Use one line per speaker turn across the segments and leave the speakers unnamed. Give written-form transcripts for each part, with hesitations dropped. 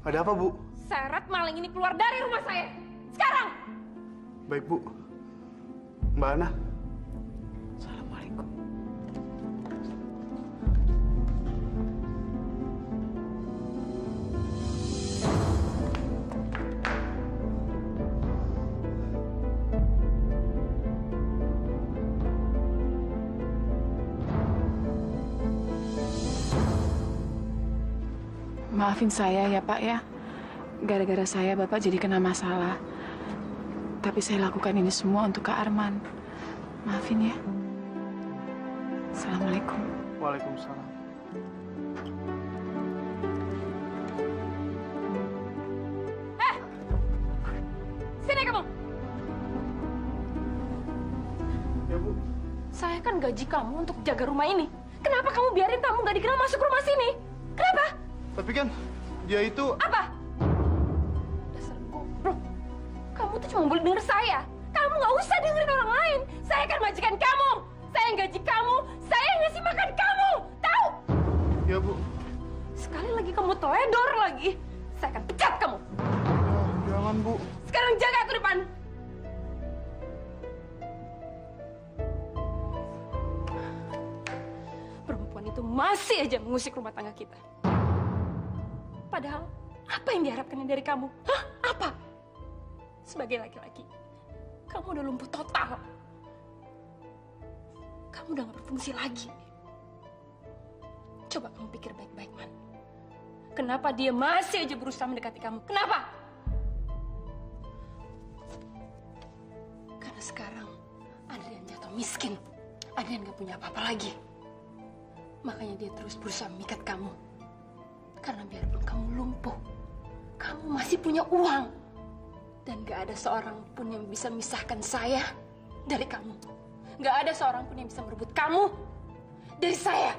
Ada apa, Bu?
Seret maling ini keluar dari rumah saya. Sekarang!
Baik, Bu. Mbak Ana. Assalamualaikum.
Maafin saya ya Pak ya. Gara-gara saya Bapak jadi kena masalah. Tapi saya lakukan ini semua untuk Kak Arman. Maafin ya. Assalamualaikum.
Waalaikumsalam.
Sini kamu!
Ya, Bu.
Saya kan gaji kamu untuk jaga rumah ini. Kenapa kamu biarin tamu gak dikenal masuk rumah sini? Kenapa?
Tapi kan dia itu...
Apa? Dasar goblok. Kamu tuh cuma boleh denger saya. Kamu nggak usah dengerin orang lain. Saya kan majikan kamu. Saya yang gaji kamu. Saya yang ngasih makan kamu. Tahu?
Ya, Bu.
Sekali lagi kamu teledor lagi, saya akan pecat kamu.
Jangan, Bu.
Sekarang jaga ke depan. Perempuan itu masih aja mengusik rumah tangga kita. Padahal, apa yang diharapkannya dari kamu? Hah? Apa? Sebagai laki-laki, kamu udah lumpuh total. Kamu udah gak berfungsi lagi. Coba kamu pikir baik-baik, Man. Kenapa dia masih aja berusaha mendekati kamu? Kenapa? Karena sekarang Adrian jatuh miskin. Adrian gak punya apa-apa lagi. Makanya dia terus berusaha memikat kamu. Karena biarpun kamu lumpuh, kamu masih punya uang. Dan gak ada seorang pun yang bisa memisahkan saya dari kamu. Gak ada seorang pun yang bisa merebut kamu dari saya.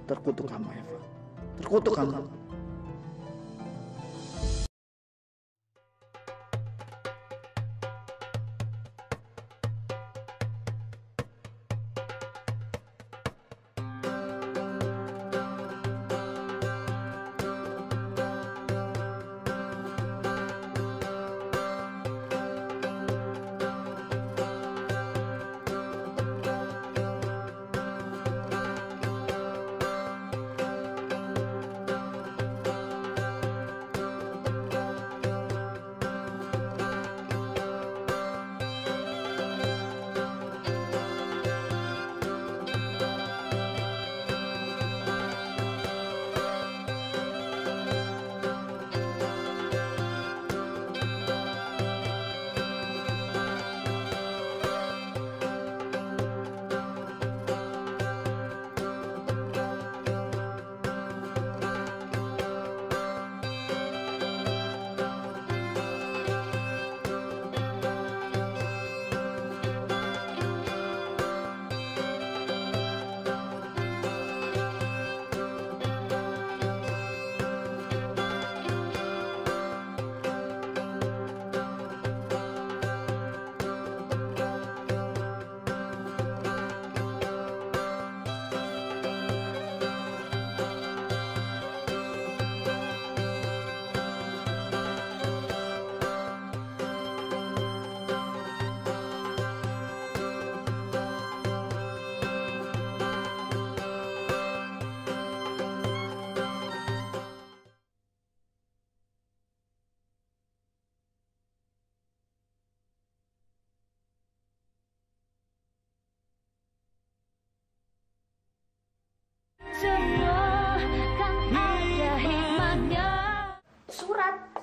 Terkutuk kamu, Eva. Terkutuk kamu.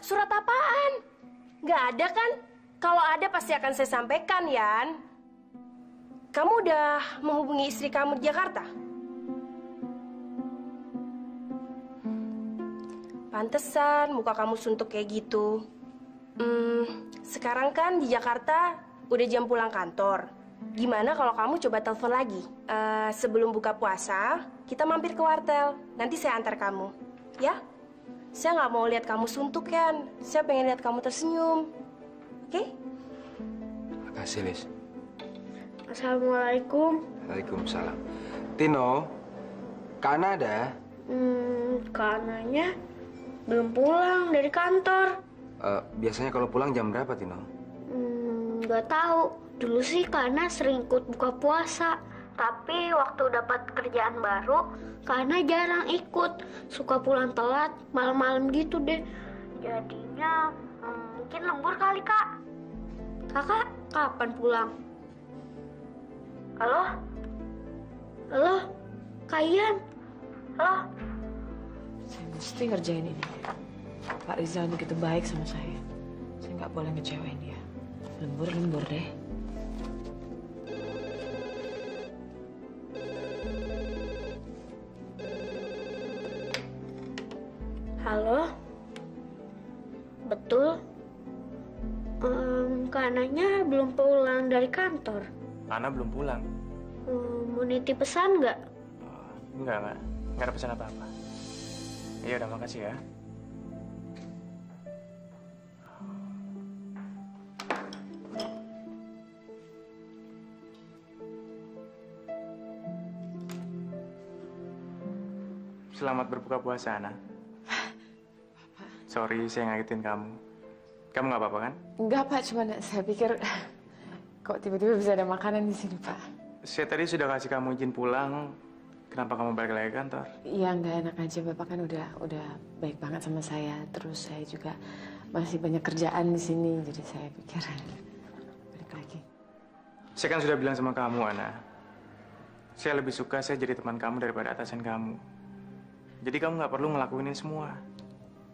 Surat apaan? Nggak ada kan? Kalau ada pasti akan saya sampaikan, Yan. Kamu udah menghubungi istri kamu di Jakarta? Pantesan muka kamu suntuk kayak gitu. Sekarang kan di Jakarta udah jam pulang kantor. Gimana kalau kamu coba telepon lagi? Sebelum buka puasa, kita mampir ke wartel. Nanti saya antar kamu, ya? Saya nggak mau lihat kamu suntuk, Yan. Saya pengen lihat kamu tersenyum. Oke?
Makasih, Lis.
Assalamualaikum.
Waalaikumsalam. Tino, Kak Ana ada?
Kananya belum pulang dari kantor.
Biasanya kalau pulang jam berapa, Tino?
Nggak tahu. Dulu sih Kana sering ikut buka puasa. Tapi waktu dapat kerjaan baru, Kana jarang ikut. Suka pulang telat, malam-malam gitu deh. Jadinya mungkin lembur kali, Kak. Kakak kapan pulang? Halo? Halo? Kak Ian? Halo?
Saya mesti ngerjain ini. Pak Rizal begitu baik sama saya. Saya nggak boleh ngecewain dia. Lembur deh.
Halo? Betul? Kananya belum pulang dari kantor.
Ana belum pulang.
Mau nitip pesan nggak?
Enggak ada pesan apa-apa. Iya udah, makasih ya. Selamat berbuka puasa, Ana. Sorry, saya ngagetin kamu. Kamu nggak apa-apa kan?
Enggak, Pak. Cuma saya pikir kok tiba-tiba bisa ada makanan di sini, Pak.
Saya tadi sudah kasih kamu izin pulang. Kenapa kamu balik lagi ke kantor?
Iya, nggak enak aja. Bapak kan udah baik banget sama saya. Terus saya juga masih banyak kerjaan di sini. Jadi saya pikir balik lagi.
Saya kan sudah bilang sama kamu, Ana. Saya lebih suka saya jadi teman kamu daripada atasan kamu. Jadi kamu nggak perlu ngelakuin ini semua.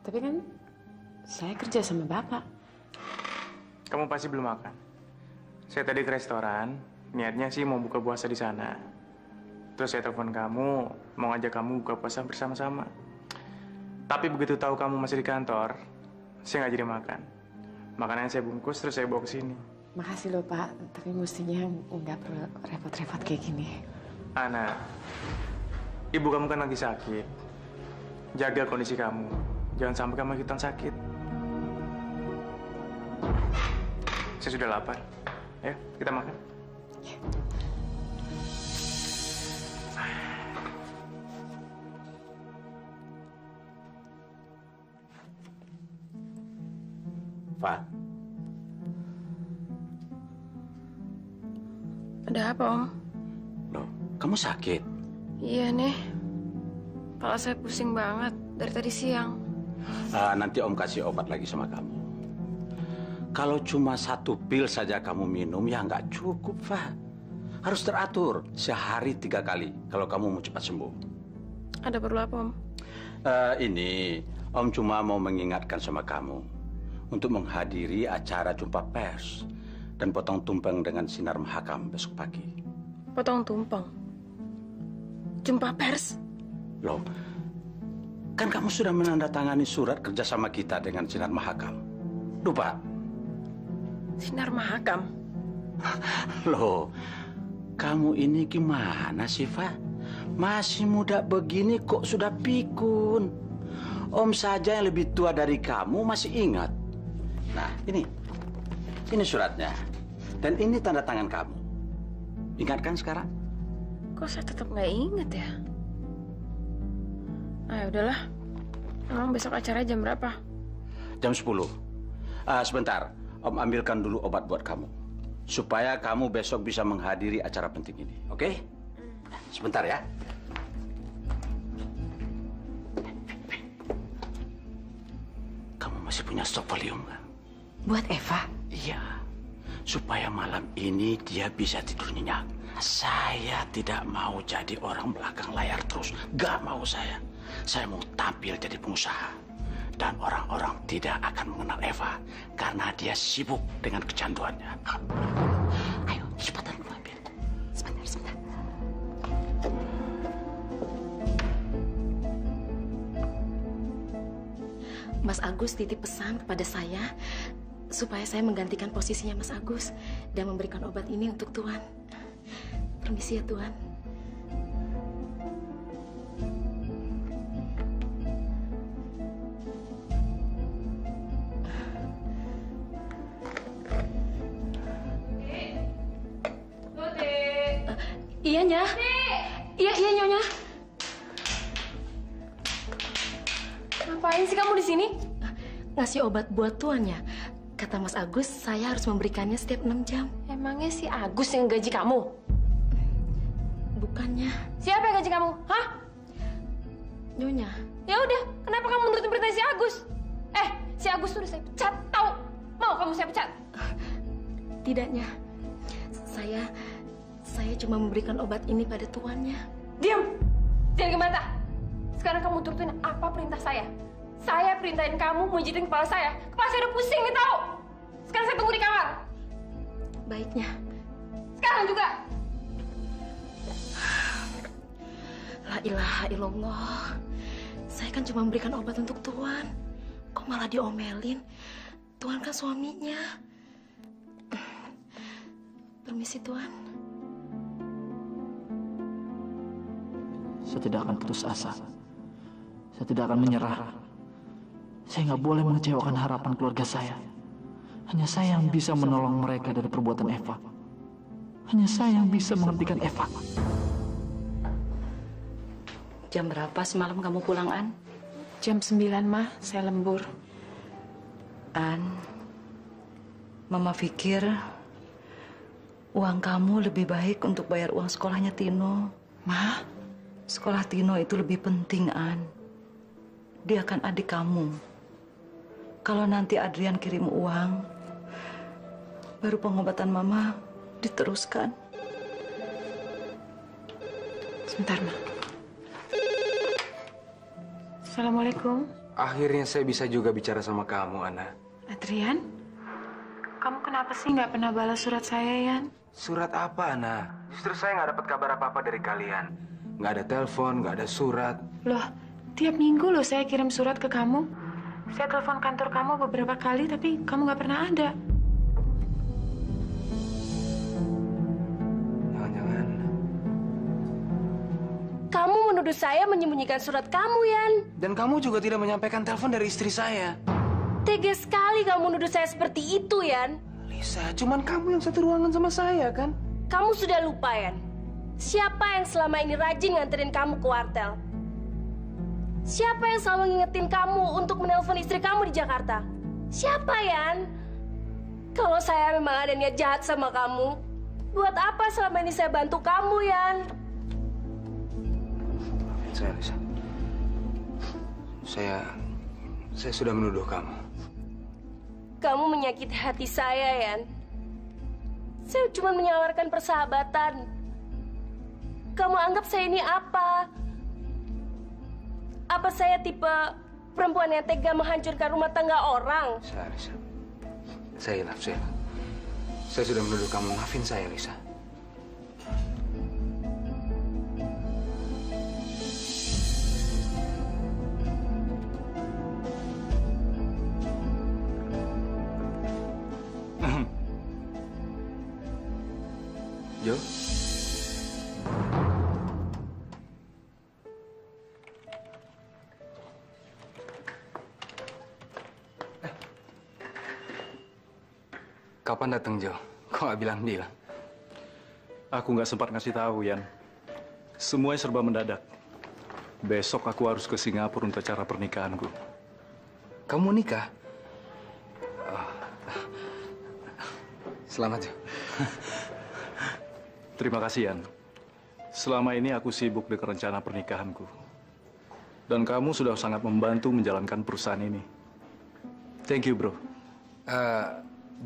Tapi kan saya kerja sama Bapak.
Kamu pasti belum makan. Saya tadi ke restoran, niatnya sih mau buka puasa di sana. Terus saya telepon kamu, mau ngajak kamu buka puasa bersama-sama. Tapi begitu tahu kamu masih di kantor, saya nggak jadi makan. Makanannya saya bungkus, terus saya bawa ke sini.
Makasih loh, Pak. Tapi mestinya nggak perlu repot-repot kayak gini.
Ana, ibu kamu kan lagi sakit. Jaga kondisi kamu. Jangan sampai kamu ikutan sakit. Saya sudah lapar. Ya, kita makan.
Pak.
Ada apa, Om?
Loh, kamu sakit?
Iya nih. Kepala saya pusing banget dari tadi siang.
Nanti Om kasih obat lagi sama kamu. Kalau cuma 1 pil saja kamu minum, ya nggak cukup, Pak. Harus teratur, sehari 3 kali kalau kamu mau cepat sembuh.
Ada perlu apa, Om?
Ini, Om cuma mau mengingatkan sama kamu untuk menghadiri acara jumpa pers dan potong tumpeng dengan Sinar Mahakam besok pagi.
Potong tumpeng? Jumpa pers?
Loh, kan kamu sudah menandatangani surat kerjasama kita dengan Sinar Mahakam. Lupa?
Sinar Mahakam?
Loh, kamu ini gimana sih, Fa? Masih muda begini kok sudah pikun. Om saja yang lebih tua dari kamu masih ingat. Nah, ini suratnya. Dan ini tanda tangan kamu. Ingat kan sekarang?
Kok saya tetap nggak inget ya? Ah, udahlah. Emang besok acara jam berapa?
Jam 10. Sebentar, Om ambilkan dulu obat buat kamu. Supaya kamu besok bisa menghadiri acara penting ini, oke? Sebentar ya. Kamu masih punya stok valium kan?
Buat Eva?
Iya. Supaya malam ini dia bisa tidur nyenyak. Saya tidak mau jadi orang belakang layar terus. Gak mau saya. Saya mau tampil jadi pengusaha. Dan orang-orang tidak akan mengenal Eva. Karena dia sibuk dengan kecanduannya. Ayo, cepetan lu ambil. Sebentar.
Mas Agus titip pesan kepada saya supaya saya menggantikan posisinya Mas Agus dan memberikan obat ini untuk Tuan. Permisi ya, Tuan. Iya, Nya. Iya, Nyonya.
Ngapain sih kamu di sini?
Ngasih obat buat tuannya. Kata Mas Agus, saya harus memberikannya setiap 6 jam.
Emangnya si Agus yang gaji kamu?
Bukannya.
Siapa yang gaji kamu? Hah?
Nyonya.
Ya udah, kenapa kamu nurutin perintah si Agus? Si Agus tuh udah saya pecat, tahu? Mau kamu saya pecat?
Tidaknya. Saya cuma memberikan obat ini pada tuannya.
Diam! Jangan gebantah. Sekarang kamu turutin apa perintah saya? Saya perintahin kamu menjitin kepala saya. Kepala saya udah pusing nih, tahu? Sekarang saya tunggu di kamar.
Baiknya.
Sekarang juga.
La ilaha illallah. Saya kan cuma memberikan obat untuk Tuan. Kok malah diomelin? Tuan kan suaminya. Permisi, Tuan.
Saya tidak akan putus asa. Saya tidak akan menyerah. Saya nggak boleh mengecewakan harapan keluarga saya. Hanya saya yang bisa menolong mereka dari perbuatan Eva. Hanya saya yang bisa menghentikan Eva.
Jam berapa semalam kamu pulang, An?
Jam 9, Ma. Saya lembur.
An, Mama pikir uang kamu lebih baik untuk bayar uang sekolahnya Tino.
Ma?
Sekolah Tino itu lebih penting, An. Dia kan adik kamu. Kalau nanti Adrian kirim uang, baru pengobatan Mama diteruskan.
Sebentar, Ma. Assalamualaikum.
Akhirnya saya bisa juga bicara sama kamu, Ana.
Adrian? Kamu kenapa sih nggak pernah balas surat saya, Yan?
Surat apa, Ana? Justru saya nggak dapat kabar apa-apa dari kalian. Nggak ada telepon, nggak ada surat.
Loh, tiap minggu loh saya kirim surat ke kamu. Saya telepon kantor kamu beberapa kali, tapi kamu nggak pernah ada.
Jangan-jangan.
Kamu menuduh saya menyembunyikan surat kamu, Yan.
Dan kamu juga tidak menyampaikan telepon dari istri saya.
Tega sekali kamu menuduh saya seperti itu, Yan.
Lisa, cuman kamu yang satu ruangan sama saya, kan?
Kamu sudah lupa, Yan. Siapa yang selama ini rajin nganterin kamu ke wartel? Siapa yang selalu ngingetin kamu untuk menelpon istri kamu di Jakarta? Siapa, Yan? Kalau saya memang ada niat jahat sama kamu, buat apa selama ini saya bantu kamu, Yan?
Saya, Lisa. Saya sudah menuduh kamu.
Kamu menyakiti hati saya, Yan. Saya cuma menyawarkan persahabatan. Kamu anggap saya ini apa? Apa saya tipe perempuan yang tega menghancurkan rumah tangga orang?
Lisa. Saya hilaf. Saya sudah menuduh kamu. Maafin saya, Lisa. Jo? Kapan datang, Jo? Kok nggak bilang-bilang?
Aku nggak sempat ngasih tahu, Yan. Semuanya serba mendadak. Besok aku harus ke Singapura untuk acara pernikahanku.
Kamu nikah? Oh. Selamat, Jo.
Terima kasih, Yan. Selama ini aku sibuk dengan rencana pernikahanku. Dan kamu sudah sangat membantu menjalankan perusahaan ini. Thank you, bro.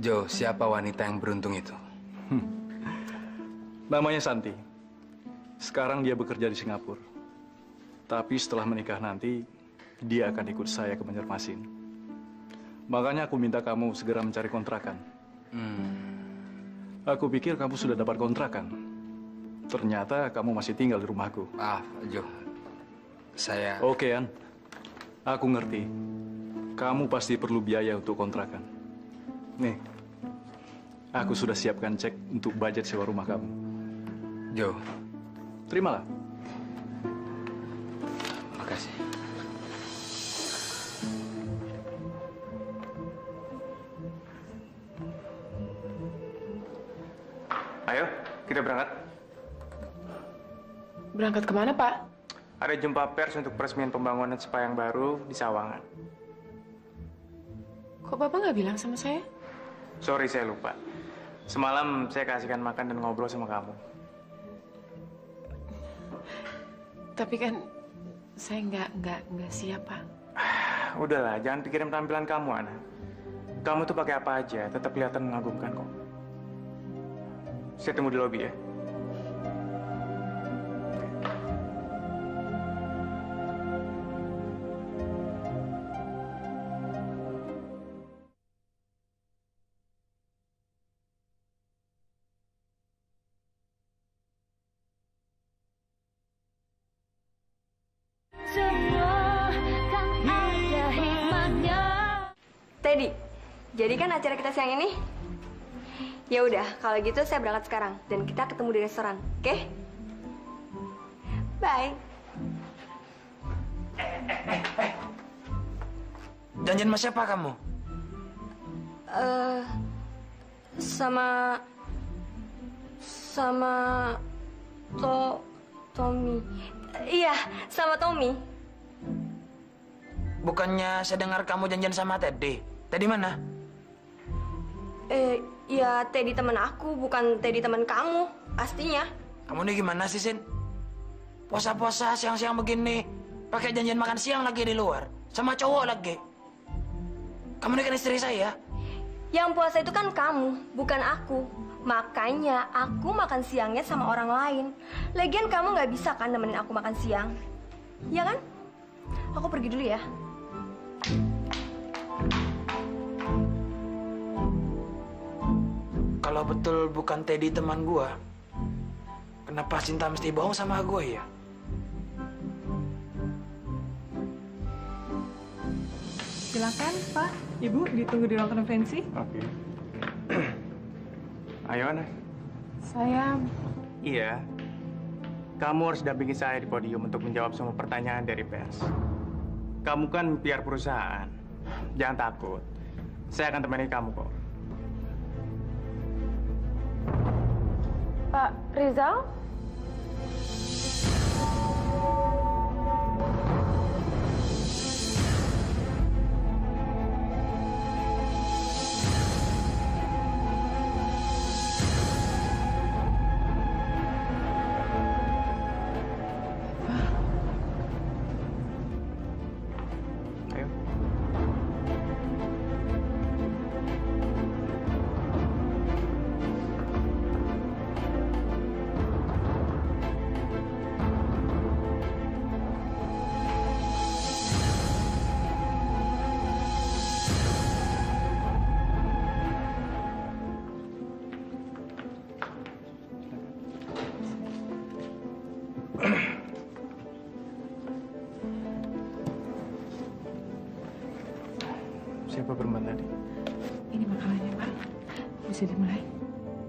Jo, siapa wanita yang beruntung itu?
Namanya Santi. Sekarang dia bekerja di Singapura. Tapi setelah menikah nanti, dia akan ikut saya ke Banjarmasin. Makanya aku minta kamu segera mencari kontrakan. Aku pikir kamu sudah dapat kontrakan. Ternyata kamu masih tinggal di rumahku.
Jo. Saya...
Oke, An. Aku ngerti. Kamu pasti perlu biaya untuk kontrakan. Nih, aku sudah siapkan cek untuk budget sewa rumah kamu.
Jo.
Terimalah.
Makasih.
Ayo, kita berangkat.
Berangkat kemana, Pak?
Ada jumpa pers untuk peresmian pembangunan spa yang baru di Sawangan.
Kok Bapak nggak bilang sama saya?
Sorry, saya lupa. Semalam saya kasihkan makan dan ngobrol sama kamu.
Tapi kan saya nggak siap, Pak.
Udahlah, jangan pikirin penampilan kamu, Ana. Kamu tuh pakai apa aja, tetap kelihatan mengagumkan kok. Saya tunggu di lobi ya.
Teddy, jadi kan acara kita siang ini? Ya udah, kalau gitu saya berangkat sekarang dan kita ketemu di restoran, oke? Bye.
Janjian sama siapa kamu?
Sama Tommy. Iya, sama Tommy.
Bukannya saya dengar kamu janjian sama Teddy. Teddy mana?
Ya Teddy teman aku, bukan Teddy teman kamu, pastinya.
Kamu nih gimana sih, Sin? Puasa-puasa siang-siang begini, pakai janjian makan siang lagi di luar, sama cowok lagi. Kamu ini kan istri saya.
Yang puasa itu kan kamu, bukan aku. Makanya aku makan siangnya sama orang lain. Lagian kamu nggak bisa kan nemenin aku makan siang? Iya kan? Aku pergi dulu ya.
Kalau betul bukan Teddy teman gua, kenapa Sinta mesti bohong sama gue ya?
Silakan, Pak. Ibu ditunggu di ruang konferensi.
Oke. Ayo, Ana.
Saya...
Iya. Kamu harus dampingi saya di podium untuk menjawab semua pertanyaan dari pers. Kamu kan PR perusahaan. Jangan takut. Saya akan temani kamu kok.
Pak Rizal?
Ayo. Siapa perempuan tadi?
Ini makalahnya, Pak. Bisa dimulai.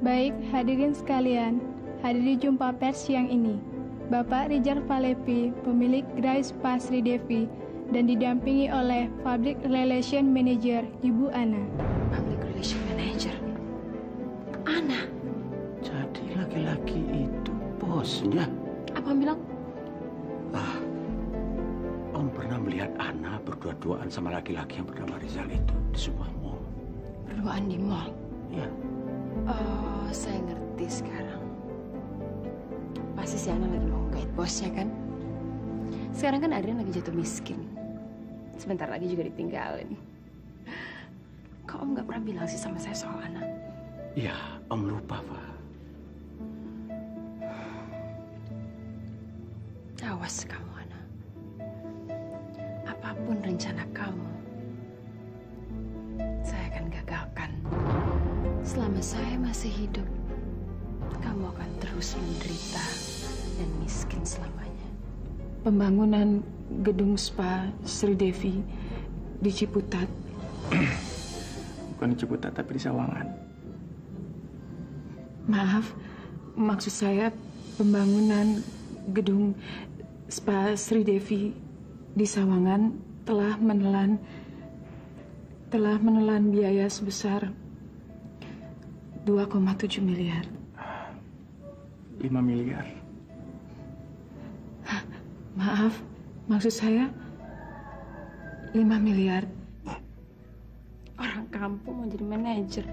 Baik, hadirin sekalian, hadiri jumpa pers siang ini. Bapak Rijal Falepi, pemilik Gerai Spa Sri Devi, dan didampingi oleh Public Relation Manager Ibu Ana.
Public Relation Manager? Ana?
Jadi laki-laki itu bosnya?
Apa bilang?
Om pernah melihat Ana berdua-duaan sama laki-laki yang bernama Rizal itu di sebuah mall.
Berduaan di mall?
Iya.
Oh, saya ngerti sekarang. Pasti si Ana lagi mau gait bosnya kan? Sekarang kan Adrian lagi jatuh miskin. Sebentar lagi juga ditinggalin. Kok Om nggak pernah bilang sih sama saya soal Ana?
Iya, Om lupa, Pak.
Awas kamu, Ana. Apapun rencana kamu, saya akan gagalkan. Selama saya masih hidup, kamu akan terus menderita dan miskin selamanya.
Pembangunan gedung spa Sri Devi di Ciputat.
Bukan di Ciputat, tapi di Sawangan.
Maaf, maksud saya pembangunan gedung spa Sri Devi di Sawangan telah menelan biaya sebesar 2,7 miliar.
5 miliar.
Maaf, maksud saya 5 miliar.
Orang kampung mau jadi manajer.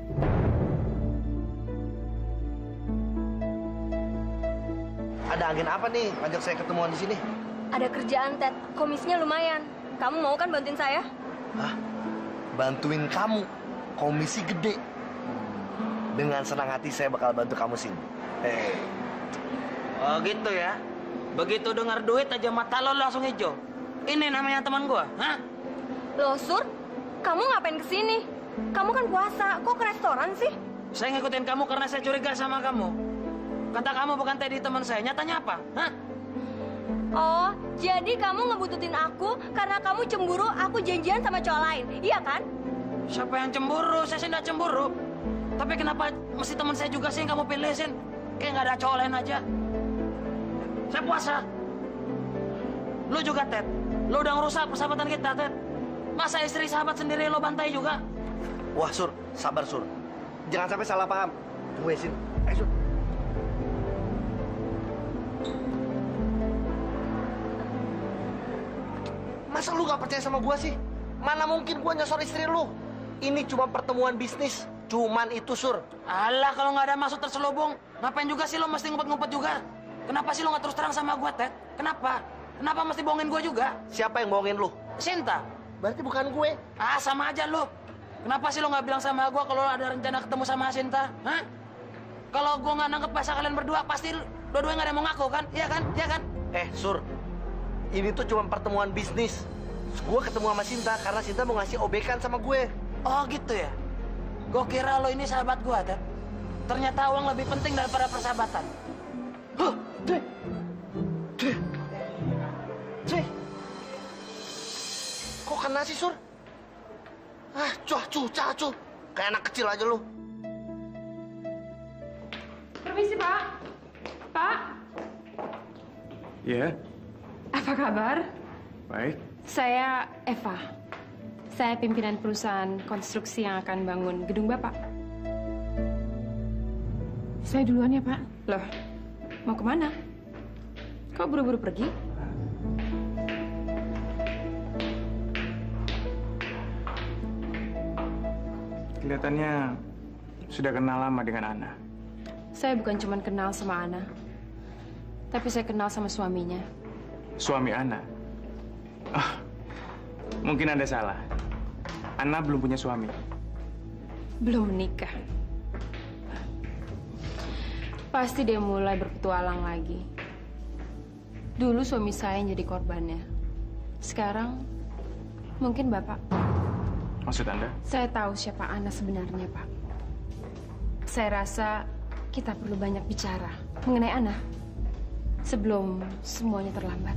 Ada angin apa nih? Ngajak saya ketemuan di sini.
Ada kerjaan, Ted. Komisinya lumayan. Kamu mau kan bantuin saya?
Hah? Bantuin kamu? Komisi gede. Dengan senang hati saya bakal bantu kamu, Sin.
Oh gitu ya? Begitu dengar duit aja mata lo langsung hijau. Ini namanya teman gua, hah?
Loh, Sur, kamu ngapain kesini? Kamu kan puasa, kok ke restoran sih?
Saya ngikutin kamu karena saya curiga sama kamu. Kata kamu bukan Teddy teman saya, nyatanya apa? Hah?
Oh, jadi kamu ngebututin aku karena kamu cemburu aku janjian sama cowok lain, iya kan?
Siapa yang cemburu? Saya sih nggak cemburu. Tapi kenapa mesti teman saya juga sih yang kamu pilih, Sin? Kayak nggak ada cowok lain aja. Saya puasa. Lu juga, Ted. Lu udah ngerusak persahabatan kita, Ted. Masa istri sahabat sendiri lo bantai juga?
Wah, Sur. Sabar, Sur. Jangan sampai salah paham. Tunggu ya, Sin. Ayo, Sur. Masa lu gak percaya sama gua sih? Mana mungkin gua nyosor istri lu? Ini cuma pertemuan bisnis. Cuman itu, Sur.
Alah, kalau nggak ada maksud terselubung, ngapain juga sih lo mesti ngumpet-ngumpet juga? Kenapa sih lo nggak terus terang sama gua, Ted? Kenapa? Kenapa mesti bohongin gua juga?
Siapa yang bohongin lu?
Sinta.
Berarti bukan gue.
Ah, sama aja lo. Kenapa sih lo nggak bilang sama gua kalau ada rencana ketemu sama Sinta? Hah? Kalau gua nggak nangkep bahasa kalian berdua, pasti dua-duanya nggak ada yang mau ngaku, kan? Iya kan? Iya kan?
Sur. Ini tuh cuma pertemuan bisnis. Gue ketemu sama Sinta karena Sinta mau ngasih obekan sama gue.
Oh gitu ya? Gue kira lo ini sahabat gue, Ted. Ternyata uang lebih penting daripada persahabatan.
Huh, Dre. Kok kena sih, Sur? Ah, cuh. Kayak anak kecil aja lu.
Permisi, Pak. Pak.
Iya,
Apa kabar?
baik.
Saya Eva. Saya pimpinan perusahaan konstruksi yang akan bangun gedung Bapak.
Saya duluan ya, Pak.
Loh, mau kemana? Kok buru-buru pergi?
Kelihatannya sudah kenal lama dengan Ana.
Saya bukan cuma kenal sama Ana, tapi saya kenal sama suaminya.
Suami Ana? Ah, mungkin Anda salah. Ana belum punya suami.
Belum menikah. Pasti dia mulai berpetualang lagi. Dulu suami saya yang jadi korbannya. Sekarang mungkin Bapak.
Maksud Anda?
Saya tahu siapa Ana sebenarnya, Pak. Saya rasa kita perlu banyak bicara mengenai Ana sebelum semuanya terlambat.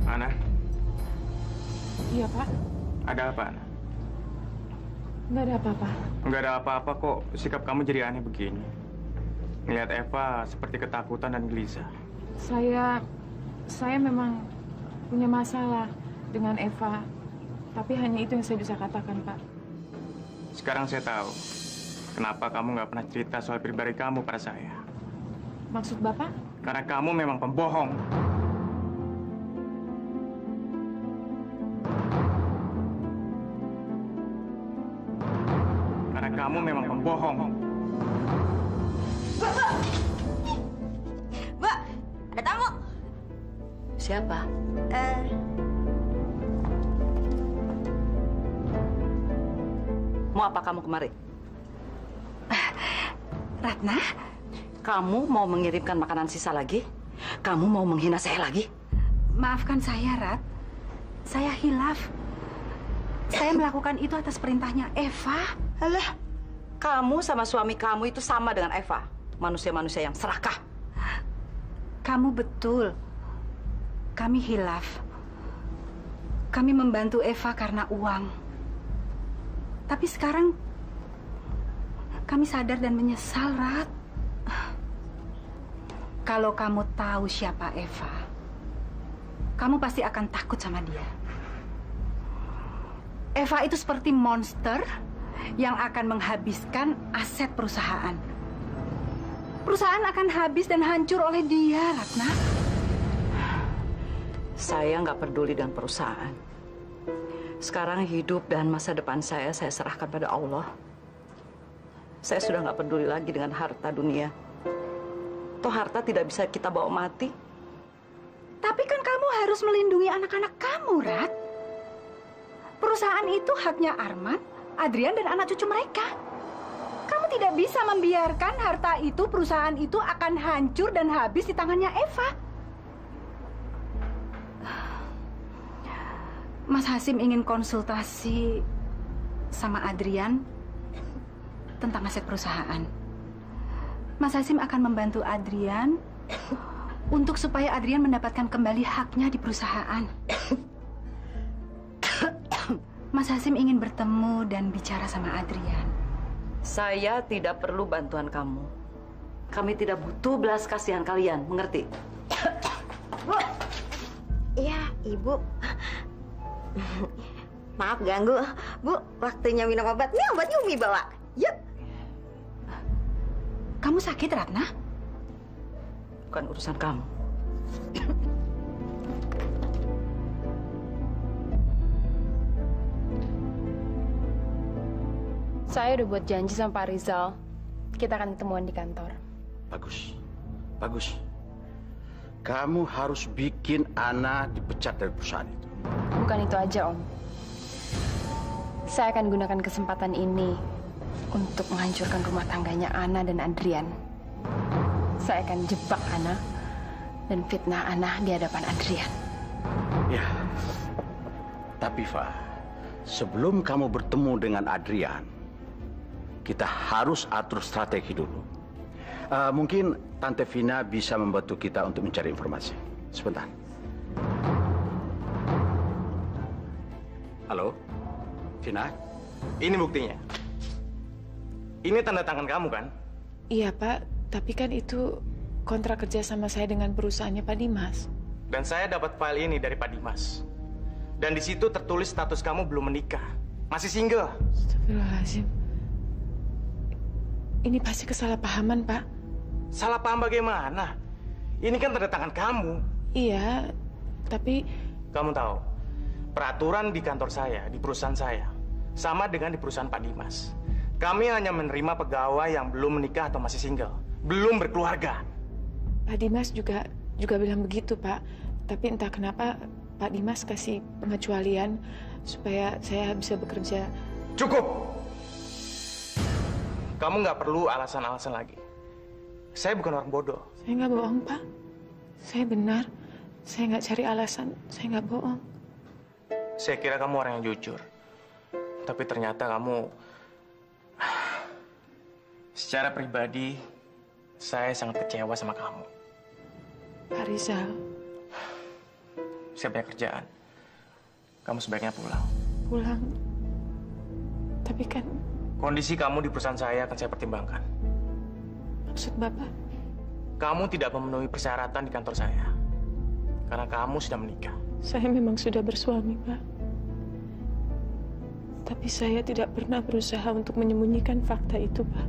Ana?
Iya, Pak.
Ada apa, Ana?
Nggak ada apa-apa.
Nggak ada apa-apa kok. Sikap kamu jadi aneh begini. Ngelihat Eva seperti ketakutan dan gelisah.
Saya memang punya masalah dengan Eva. Tapi hanya itu yang saya bisa katakan, Pak.
Sekarang saya tahu kenapa kamu nggak pernah cerita soal pribadi kamu pada saya.
Maksud Bapak?
Karena kamu memang pembohong. Karena kamu memang pembohong.
Mbak, ada tamu.
Siapa? Mau apa kamu kemari?
Ratna?
Kamu mau mengirimkan makanan sisa lagi? Kamu mau menghina saya lagi?
Maafkan saya, Rat. Saya hilaf. Saya melakukan itu atas perintahnya Eva.
Alah, kamu sama suami kamu itu sama dengan Eva. Manusia-manusia yang serakah.
Kamu betul. Kami hilaf. Kami membantu Eva karena uang. Tapi sekarang kami sadar dan menyesal, Rat. Kalau kamu tahu siapa Eva, kamu pasti akan takut sama dia. Eva itu seperti monster yang akan menghabiskan aset perusahaan. Perusahaan akan habis dan hancur oleh dia, Ratna.
Saya nggak peduli dengan perusahaan. Sekarang hidup dan masa depan saya serahkan pada Allah. Saya sudah nggak peduli lagi dengan harta dunia. Toh harta tidak bisa kita bawa mati.
Tapi kan kamu harus melindungi anak-anak kamu, Rat. Perusahaan itu haknya Arman, Adrian, dan anak cucu mereka. Kamu tidak bisa membiarkan harta itu, perusahaan itu akan hancur dan habis di tangannya Eva. Mas Hasim ingin konsultasi sama Adrian tentang aset perusahaan. Mas Hasim akan membantu Adrian untuk supaya Adrian mendapatkan kembali haknya di perusahaan. Mas Hasim ingin bertemu dan bicara sama Adrian.
Saya tidak perlu bantuan kamu. Kami tidak butuh belas kasihan kalian, mengerti?
Bu. Iya, Ibu. Maaf ganggu. Bu, waktunya minum obat. Nih obatnya Umi bawa. Yuk.
Kamu sakit, Ratna?
Bukan urusan kamu.
Saya udah buat janji sama Pak Rizal. Kita akan ketemuan di kantor.
Bagus. Bagus. Kamu harus bikin Ana dipecat dari perusahaan itu.
Bukan itu aja, Om. Saya akan gunakan kesempatan ini untuk menghancurkan rumah tangganya Ana dan Adrian. Saya akan jebak Ana dan fitnah Ana di hadapan Adrian.
Ya. Tapi, Fa, sebelum kamu bertemu dengan Adrian, kita harus atur strategi dulu. Mungkin Tante Vina bisa membantu kita untuk mencari informasi. Sebentar. Halo, Vina?
Ini buktinya. Ini tanda tangan kamu kan?
Iya, Pak. Tapi kan itu kontrak kerja sama saya dengan perusahaannya Pak Dimas.
Dan saya dapat file ini dari Pak Dimas. Dan di situ tertulis status kamu belum menikah. Masih single.
Astagfirullahaladzim. Ini pasti kesalahpahaman, Pak.
Salah paham bagaimana? Ini kan tanda tangan kamu.
Iya, tapi...
Kamu tahu, peraturan di kantor saya, di perusahaan saya, sama dengan di perusahaan Pak Dimas. Kami hanya menerima pegawai yang belum menikah atau masih single. Belum berkeluarga.
Pak Dimas juga bilang begitu, Pak. Tapi entah kenapa Pak Dimas kasih pengecualian supaya saya bisa bekerja.
Cukup! Kamu nggak perlu alasan-alasan lagi. Saya bukan orang bodoh.
Saya nggak bohong, Pak. Saya benar. Saya nggak cari alasan. Saya nggak bohong.
Saya kira kamu orang yang jujur. Tapi ternyata kamu... Secara pribadi, saya sangat kecewa sama kamu.
Pak Rizal.
Saya banyak kerjaan. Kamu sebaiknya pulang.
Pulang? Tapi kan...
Kondisi kamu di perusahaan saya akan saya pertimbangkan.
Maksud Bapak?
Kamu tidak memenuhi persyaratan di kantor saya. Karena kamu sudah menikah.
Saya memang sudah bersuami, Pak. Tapi saya tidak pernah berusaha untuk menyembunyikan fakta itu, Pak.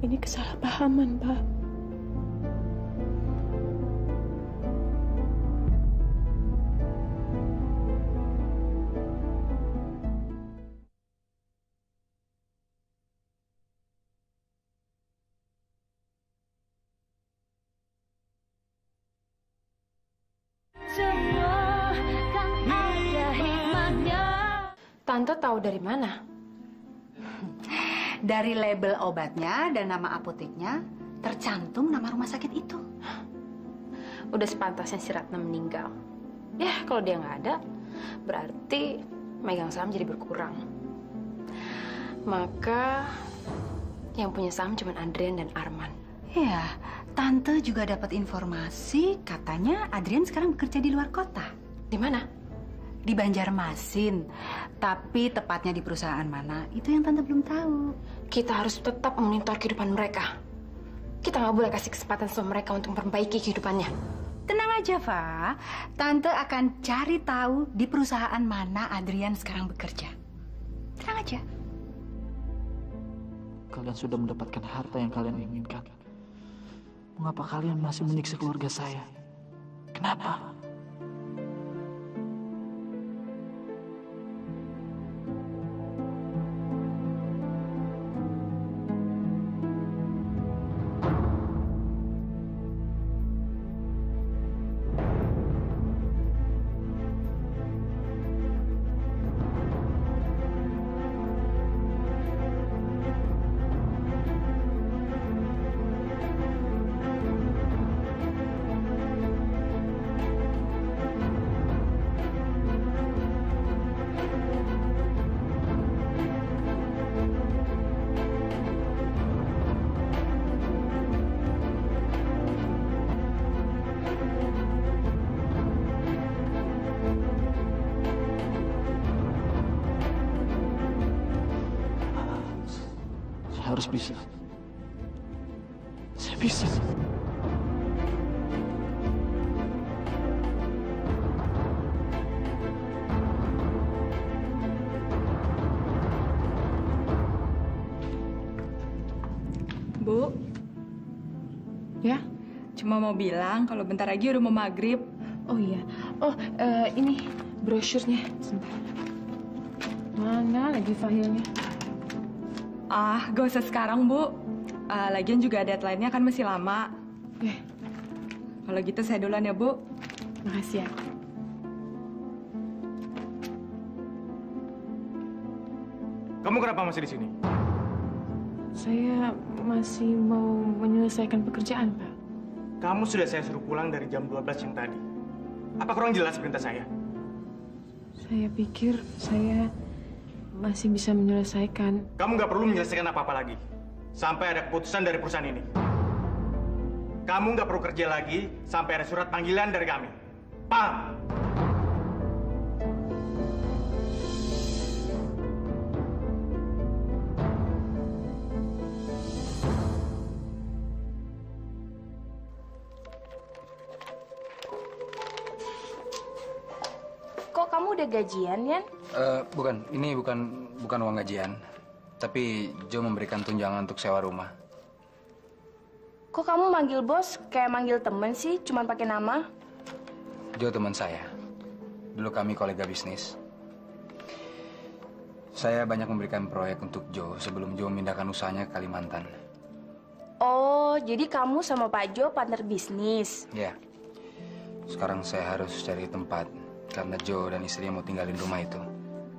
Ini kesalahpahaman, Pak.
Tante tahu dari mana?
Dari label obatnya dan nama apoteknya tercantum nama rumah sakit itu.
Udah sepantasnya si Ratna meninggal. Ya, kalau dia nggak ada, berarti megang saham jadi berkurang. Maka yang punya saham cuma Adrian dan Arman.
Ya, Tante juga dapat informasi katanya Adrian sekarang bekerja di luar kota.
Di mana?
Di Banjarmasin. Tapi tepatnya di perusahaan mana, itu yang Tante belum tahu.
Kita harus tetap memonitor kehidupan mereka. Kita nggak boleh kasih kesempatan sama mereka untuk memperbaiki kehidupannya.
Tenang aja, Fa. Tante akan cari tahu di perusahaan mana Adrian sekarang bekerja. Tenang aja.
Kalian sudah mendapatkan harta yang kalian inginkan. Mengapa kalian masih menyiksa keluarga saya? Kenapa? Harus bisa. Saya bisa.
Bu. Ya? Cuma mau bilang kalau bentar lagi udah mau maghrib. Oh iya. Oh, ini brosurnya. Sebentar. Mana lagi filenya? Ah, gak usah sekarang, Bu. Lagian juga deadline-nya kan masih lama. Kalau gitu saya duluan ya, Bu. Makasih ya.
Kamu kenapa masih di sini?
Saya masih mau menyelesaikan pekerjaan, Pak.
Kamu sudah saya suruh pulang dari jam 12 yang tadi. Apa kurang jelas perintah saya?
Saya pikir saya masih bisa menyelesaikan.
Kamu nggak perlu menyelesaikan apa-apa lagi. Sampai ada keputusan dari perusahaan ini. Kamu nggak perlu kerja lagi sampai ada surat panggilan dari kami. Paham?
Kok kamu udah gajian, Yan?
Bukan, ini bukan uang gajian. Tapi Joe memberikan tunjangan untuk sewa rumah.
Kok kamu manggil bos kayak manggil temen sih, cuman pakai nama?
Joe teman saya. Dulu kami kolega bisnis. Saya banyak memberikan proyek untuk Joe sebelum Joe memindahkan usahanya ke Kalimantan.
Oh, jadi kamu sama Pak Jo partner bisnis?
Ya. Sekarang saya harus cari tempat karena Joe dan istrinya mau tinggalin rumah itu.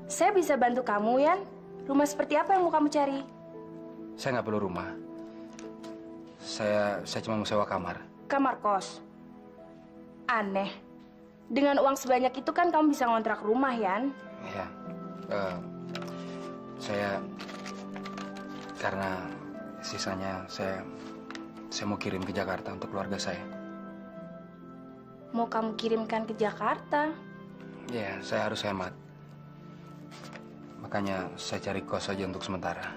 Saya bisa bantu kamu, Yan. Rumah seperti apa yang mau kamu cari?
Saya nggak perlu rumah. Saya cuma mau sewa kamar.
Kamar kos. Aneh. Dengan uang sebanyak itu kan kamu bisa ngontrak rumah, Yan.
Iya. Saya karena sisanya saya mau kirim ke Jakarta untuk keluarga saya.
Mau kamu kirimkan ke Jakarta?
Iya, saya harus hemat. Makanya saya cari kos saja untuk sementara.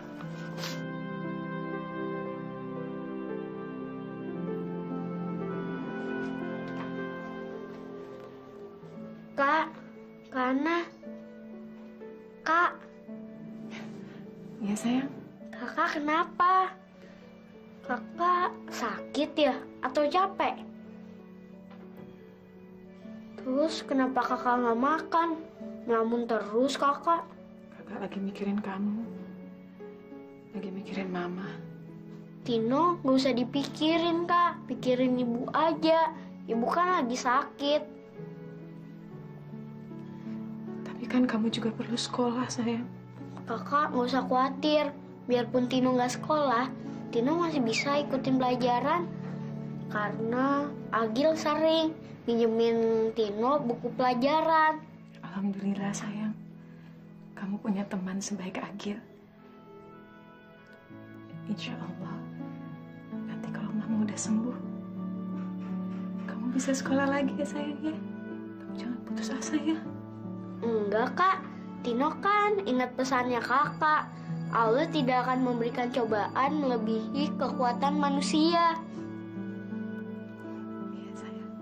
Kak, Kana. Kak.
Ya, sayang.
Kakak kenapa? Kakak sakit ya? Atau capek? Terus kenapa kakak nggak makan? Ngelamun terus kakak.
Kakak lagi mikirin kamu. Lagi mikirin mama.
Tino, nggak usah dipikirin, Kak. Pikirin ibu aja. Ibu kan lagi sakit.
Tapi kan kamu juga perlu sekolah, sayang.
Kakak nggak usah khawatir. Biarpun Tino nggak sekolah, Tino masih bisa ikutin pelajaran. Karena Agil sering minjemin Tino buku pelajaran.
Alhamdulillah, sayang. Kamu punya teman sebaik Agil. Insya Allah, nanti kalau mama udah sembuh, kamu bisa sekolah lagi ya, sayang ya. Kamu jangan putus asa ya.
Enggak, Kak. Tino kan ingat pesannya kakak. Allah tidak akan memberikan cobaan melebihi kekuatan manusia.
Iya, sayang.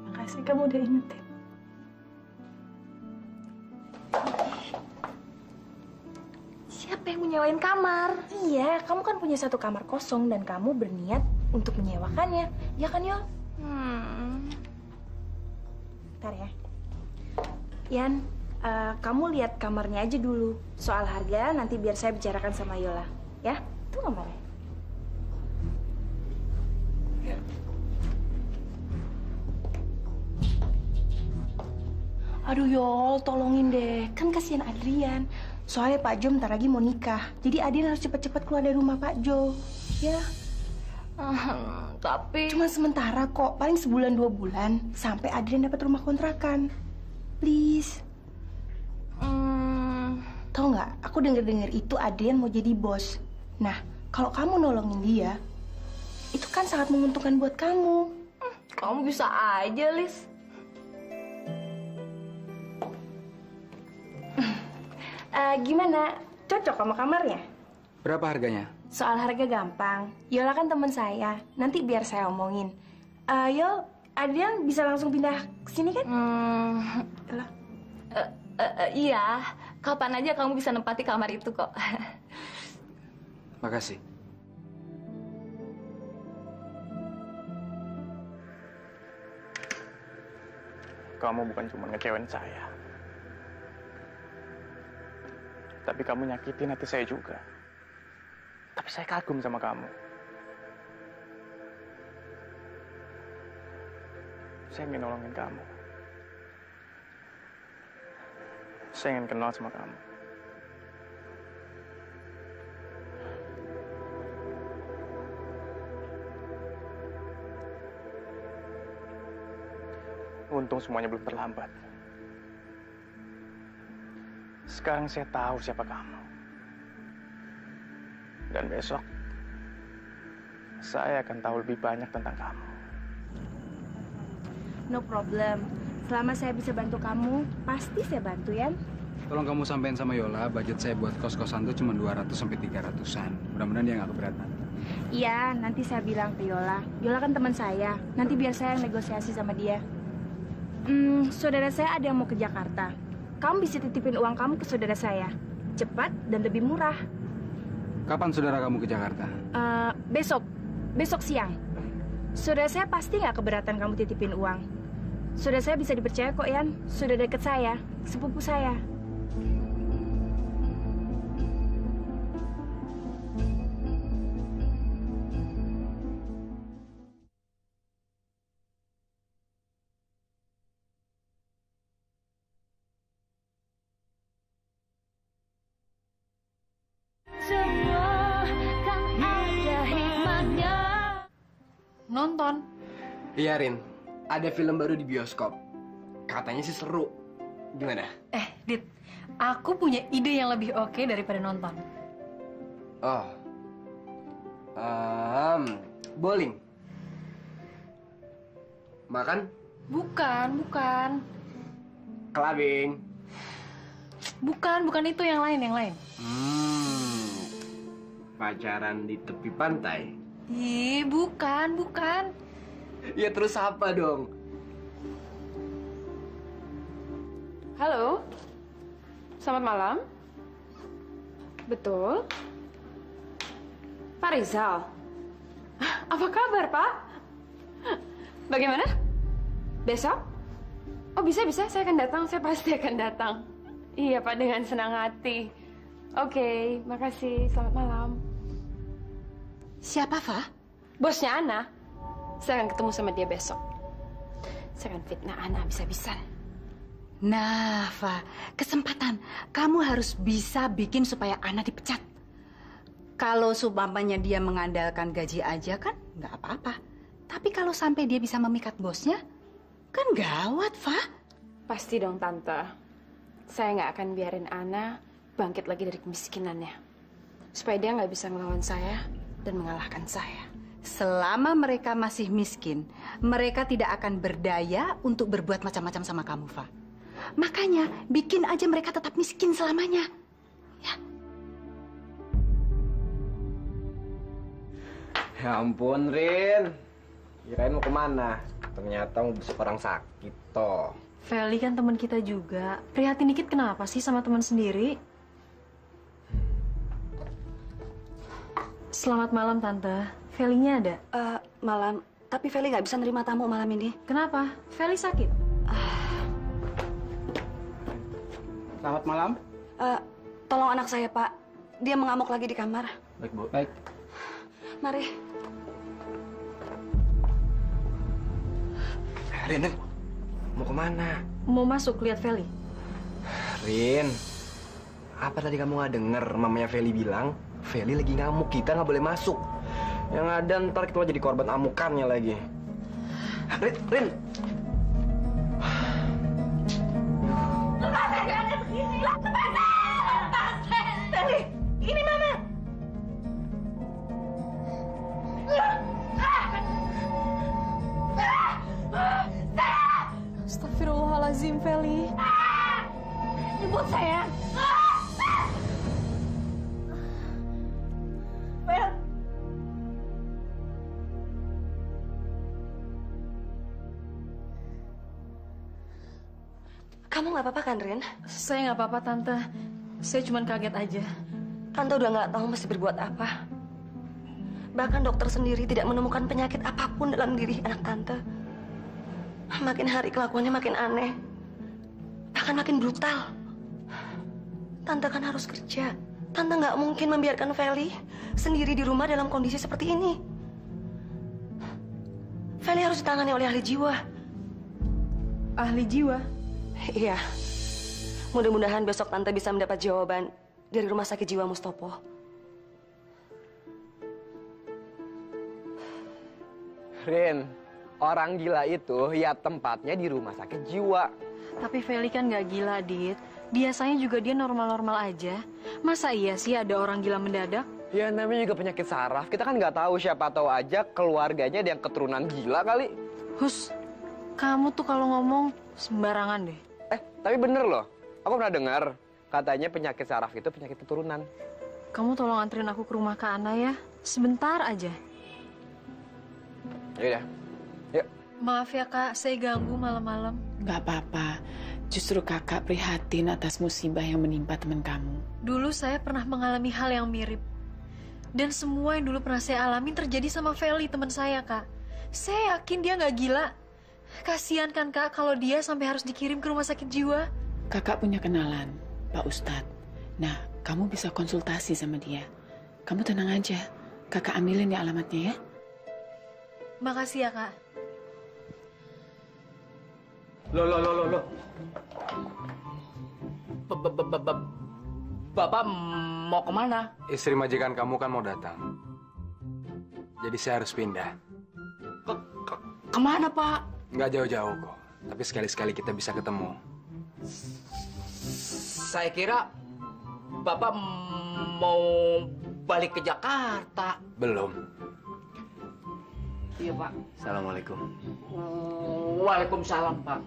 Makasih kamu udah ingetin.
teh mau nyewain kamar. Iya, kamu kan punya satu kamar kosong dan kamu berniat untuk menyewakannya. Ya kan, Yol? Bentar ya. Yan, kamu lihat kamarnya aja dulu. Soal harga nanti biar saya bicarakan sama Yola. Ya, itu kamarnya. Aduh Yol, tolongin deh. Kan kasihan Adrian. Soalnya Pak Jo bentar lagi mau nikah. Jadi Adrian harus cepat-cepat keluar dari rumah Pak Jo. Ya. Tapi... Cuma sementara kok. Paling sebulan 2 bulan. Sampai Adrian dapat rumah kontrakan. Please. Tahu nggak? Aku denger-denger itu Adrian mau jadi bos. Nah, kalau kamu nolongin dia, itu kan sangat menguntungkan buat kamu.
Kamu bisa aja, Lis.
Gimana? Cocok sama kamarnya?
Berapa harganya?
Soal harga gampang. Yola kan teman saya. Nanti biar saya omongin. Yol, Adrian bisa langsung pindah ke sini kan?
Iya. Kapan aja kamu bisa nempati kamar itu kok.
Makasih.
Kamu bukan cuma ngecewain saya, tapi kamu nyakitin hati saya juga. Tapi saya kagum sama kamu. Saya ingin nolongin kamu. Saya ingin kenal sama kamu. Untung semuanya belum terlambat. Sekarang saya tahu siapa kamu. Dan besok, saya akan tahu lebih banyak tentang kamu.
No problem. Selama saya bisa bantu kamu, pasti saya bantu, ya.
Tolong kamu sampein sama Yola, budget saya buat kos-kosan tuh cuma 200 sampai 300-an. Mudah-mudahan dia nggak keberatan.
Iya, nanti saya bilang ke Yola. Yola kan teman saya. Nanti biar saya yang negosiasi sama dia. Saudara saya ada yang mau ke Jakarta. Kamu bisa titipin uang kamu ke saudara saya. Cepat dan lebih murah.
Kapan saudara kamu ke Jakarta?
Besok siang. Saudara saya pasti nggak keberatan kamu titipin uang. Saudara saya bisa dipercaya kok, Yan. Sudah deket saya, sepupu saya.
Nonton?
Iya, Rin. Ada film baru di bioskop. Katanya sih seru. Gimana?
Dit, aku punya ide yang lebih oke daripada nonton.
Oh. Bowling. Makan?
Bukan.
Clubbing.
Bukan itu yang lain.
Pacaran di tepi pantai.
Ih, bukan.
Ya terus apa dong?
Halo. Selamat malam. Betul. Pak Rizal. Apa kabar, Pak? Bagaimana? Besok? Oh, bisa. Saya akan datang. Saya pasti akan datang. Iya, Pak, dengan senang hati. Oke, makasih. Selamat malam.
Siapa, Fa?
Bosnya Ana. Saya akan ketemu sama dia besok. Saya akan fitnah Ana habis-habisan.
Nah, Fa, kesempatan. Kamu harus bisa bikin supaya Ana dipecat. Kalau seumpamanya dia mengandalkan gaji aja kan nggak apa-apa. Tapi kalau sampai dia bisa memikat bosnya, kan gawat, Fa.
Pasti dong, Tante. Saya nggak akan biarin Ana bangkit lagi dari kemiskinannya. Supaya dia nggak bisa ngelawan saya dan mengalahkan saya.
Selama mereka masih miskin, mereka tidak akan berdaya untuk berbuat macam-macam sama kamu, Fa. Makanya, bikin aja mereka tetap miskin selamanya. Ya.
Ya ampun, Rin. Kirain mau kemana? Ternyata mau besok orang sakit, toh.
Feli kan teman kita juga. Prihatin dikit kenapa sih sama teman sendiri? Selamat malam, Tante. Feli-nya ada?
Malam. Tapi Feli nggak bisa nerima tamu malam ini.
Kenapa? Feli sakit?
Selamat malam.
Tolong anak saya, Pak. Dia mengamuk lagi di kamar.
Baik, Bu. Baik.
Mari.
Rin, mau kemana?
Mau masuk lihat Feli.
Rin, apa tadi kamu nggak denger mamanya Feli bilang? Feli lagi ngamuk, kita nggak boleh masuk. Yang ada ntar kita jadi korban amukannya lagi. Rin.
Lepasin, jangan begini. Lepasin. Feli, ini Mama.
Astagfirullahaladzim, Feli.
Ibu saya. Fel.
Kamu nggak apa-apa kan, Rin?
Saya nggak apa-apa, Tante. Saya cuma kaget aja.
Tante udah nggak tahu mesti berbuat apa. Bahkan dokter sendiri tidak menemukan penyakit apapun dalam diri anak Tante. Makin hari kelakuannya makin aneh. Bahkan makin brutal. Tante kan harus kerja. Tante nggak mungkin membiarkan Feli sendiri di rumah dalam kondisi seperti ini. Feli harus ditangani oleh ahli jiwa.
Ahli jiwa?
Iya. Mudah-mudahan besok Tante bisa mendapat jawaban dari Rumah Sakit Jiwa Mustopo.
Rin, orang gila itu ya tempatnya di rumah sakit jiwa.
Tapi Feli kan nggak gila, Dit. Biasanya juga dia normal-normal aja. Masa iya sih ada orang gila mendadak?
Ya namanya juga penyakit saraf. Kita kan nggak tahu, siapa tahu aja keluarganya ada yang keturunan gila kali.
Hus, kamu tuh kalau ngomong sembarangan deh.
Tapi bener loh. Aku pernah dengar katanya penyakit saraf itu penyakit keturunan.
Kamu tolong anterin aku ke rumah Kak Ana ya. Sebentar aja.
Yaudah, yuk.
Maaf ya Kak, saya ganggu malam-malam.
Gak apa-apa. Justru kakak prihatin atas musibah yang menimpa teman kamu.
Dulu saya pernah mengalami hal yang mirip. Dan semua yang dulu pernah saya alami terjadi sama Feli, teman saya, Kak. Saya yakin dia nggak gila. Kasian kan, Kak, kalau dia sampai harus dikirim ke rumah sakit jiwa.
Kakak punya kenalan, Pak Ustadz. Nah, kamu bisa konsultasi sama dia. Kamu tenang aja. Kakak ambilin ya alamatnya ya.
Makasih ya, Kak.
Loh. Bapak mau kemana?
Istri majikan kamu kan mau datang. Jadi saya harus pindah.
Kemana, Pak?
Nggak jauh-jauh kok. Tapi sekali-sekali kita bisa ketemu.
Saya kira Bapak mau balik ke Jakarta.
Belum.
Iya, Pak.
Assalamualaikum.
Waalaikumsalam, Pak.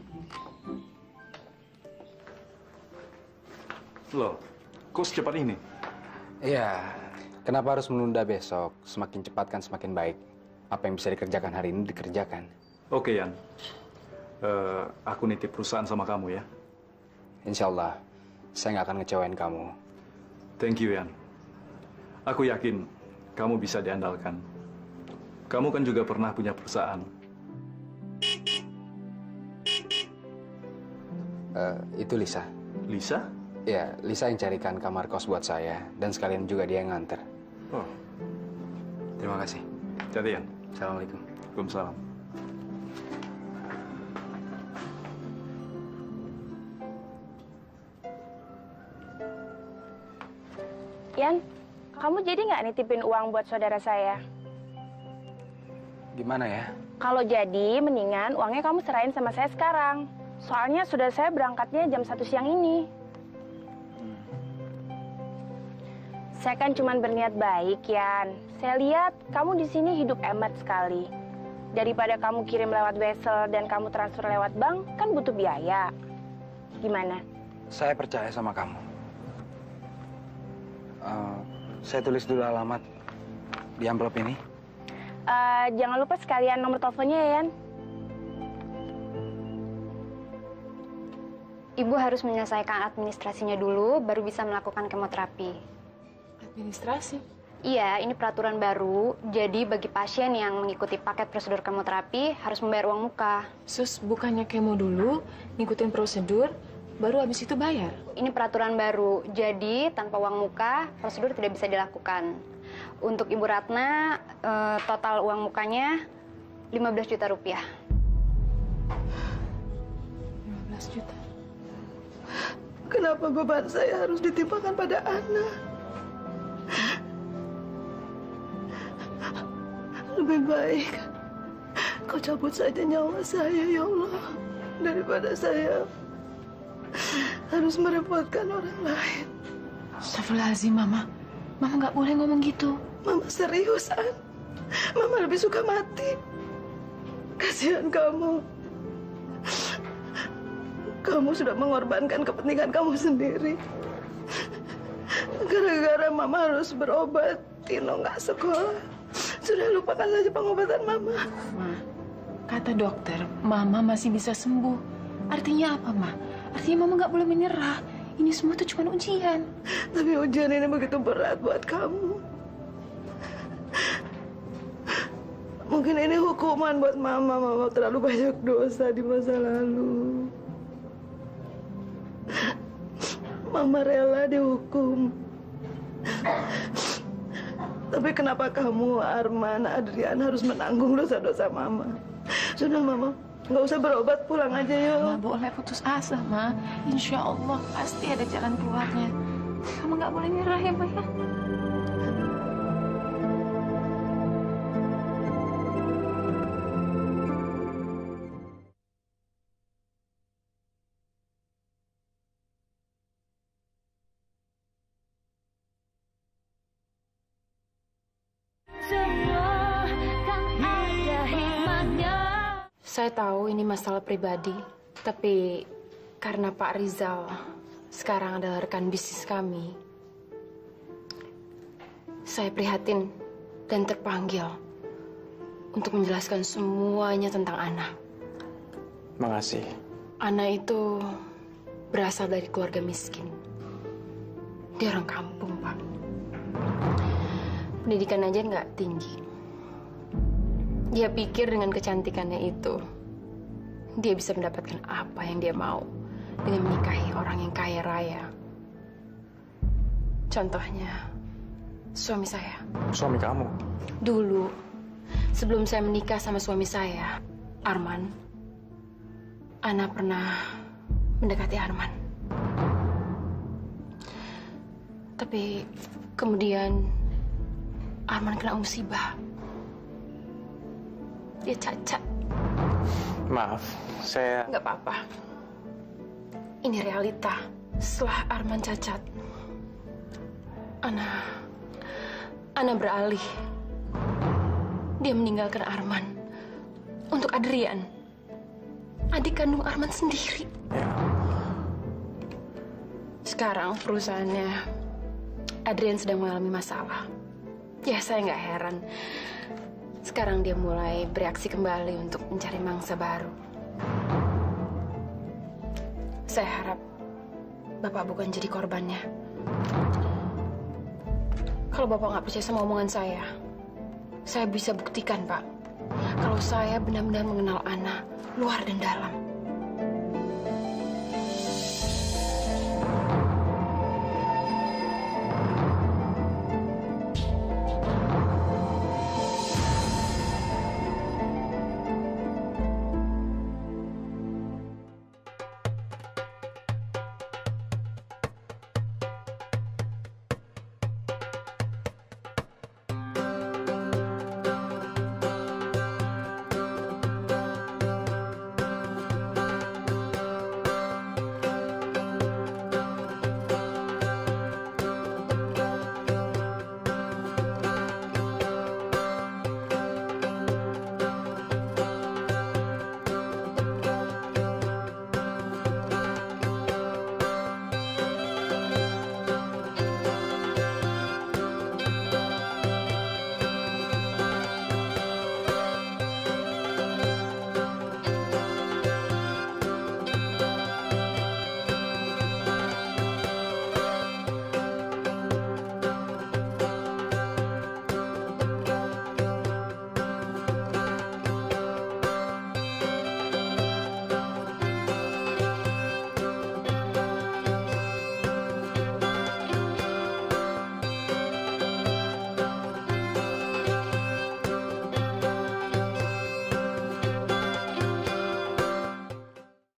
Loh, kok secepat ini?
Iya, kenapa harus menunda besok? Semakin cepat kan semakin baik. Apa yang bisa dikerjakan hari ini dikerjakan.
Oke, Yan. Aku nitip perusahaan sama kamu ya.
Insya Allah, saya nggak akan ngecewain kamu.
Thank you, Yan. Aku yakin kamu bisa diandalkan. Kamu kan juga pernah punya perusahaan.
Itu Lisa.
Lisa?
Ya, Lisa yang carikan kamar kos buat saya. Dan sekalian juga dia yang nganter.
Oh.
Terima kasih.
Jadi, Yan.
Assalamualaikum.
Waalaikumsalam.
Yan, kamu jadi nggak nitipin uang buat saudara saya?
Gimana ya?
Kalau jadi, mendingan uangnya kamu serahin sama saya sekarang. Soalnya saudara saya berangkatnya jam 1 siang ini. Saya kan cuma berniat baik, Yan. Saya lihat kamu di sini hidup hemat sekali. Daripada kamu kirim lewat wesel dan kamu transfer lewat bank, kan butuh biaya. Gimana?
Saya percaya sama kamu. Saya tulis dulu alamat di amplop ini.
Jangan lupa sekalian nomor teleponnya ya, Yan.
Ibu harus menyelesaikan administrasinya dulu, baru bisa melakukan kemoterapi.
Administrasi?
Iya, ini peraturan baru. Jadi bagi pasien yang mengikuti paket prosedur kemoterapi harus membayar uang muka.
Sus, bukannya kemo dulu, ngikutin prosedur, baru habis itu bayar?
Ini peraturan baru. Jadi tanpa uang muka, prosedur tidak bisa dilakukan. Untuk Ibu Ratna, total uang mukanya 15 juta rupiah.
15 juta?
Kenapa beban saya harus ditimpakan pada Ana? Lebih baik kau cabut saja nyawa saya, ya Allah, daripada saya harus merepotkan orang lain.
Astagfirullahaladzim, Mama. Mama nggak boleh ngomong gitu.
Mama serius, An. Mama lebih suka mati. Kasihan kamu. Kamu sudah mengorbankan kepentingan kamu sendiri. Gara-gara Mama harus berobat, Tino nggak sekolah. Sudah lupakan saja pengobatan Mama.
Ma, kata dokter, Mama masih bisa sembuh. Artinya apa, Ma? Artinya Mama nggak boleh menyerah. Ini semua tuh cuma ujian.
Tapi ujian ini begitu berat buat kamu. Mungkin ini hukuman buat Mama. Mama terlalu banyak dosa di masa lalu. Mama rela dihukum. Tapi kenapa kamu, Arman, Adrian harus menanggung dosa-dosa Mama? Sudah, Mama. Nggak usah berobat, pulang aja yuk.
Ma, boleh putus asa, Ma. Insya Allah pasti ada jalan keluarnya. Kamu nggak boleh nyerah ya, Ma, ya? Saya tahu ini masalah pribadi, tapi karena Pak Rizal sekarang adalah rekan bisnis kami, saya prihatin dan terpanggil untuk menjelaskan semuanya tentang Ana.
Makasih.
Ana itu berasal dari keluarga miskin. Dia orang kampung, Pak. Pendidikan aja nggak tinggi. Dia pikir dengan kecantikannya itu, dia bisa mendapatkan apa yang dia mau dengan menikahi orang yang kaya raya. Contohnya, suami saya.
Suami kamu?
Dulu, sebelum saya menikah sama suami saya, Arman, Ana pernah mendekati Arman. Tapi kemudian Arman kena musibah. Dia cacat.
Maaf, saya...
Nggak apa-apa. Ini realita. Setelah Arman cacat, Ana beralih. Dia meninggalkan Arman untuk Adrian, adik kandung Arman sendiri. Sekarang perusahaannya Adrian sedang mengalami masalah. Ya, saya nggak heran. Sekarang dia mulai bereaksi kembali untuk mencari mangsa baru. Saya harap Bapak bukan jadi korbannya. Kalau Bapak nggak percaya sama omongan saya bisa buktikan, Pak. Kalau saya benar-benar mengenal Ana, luar dan dalam.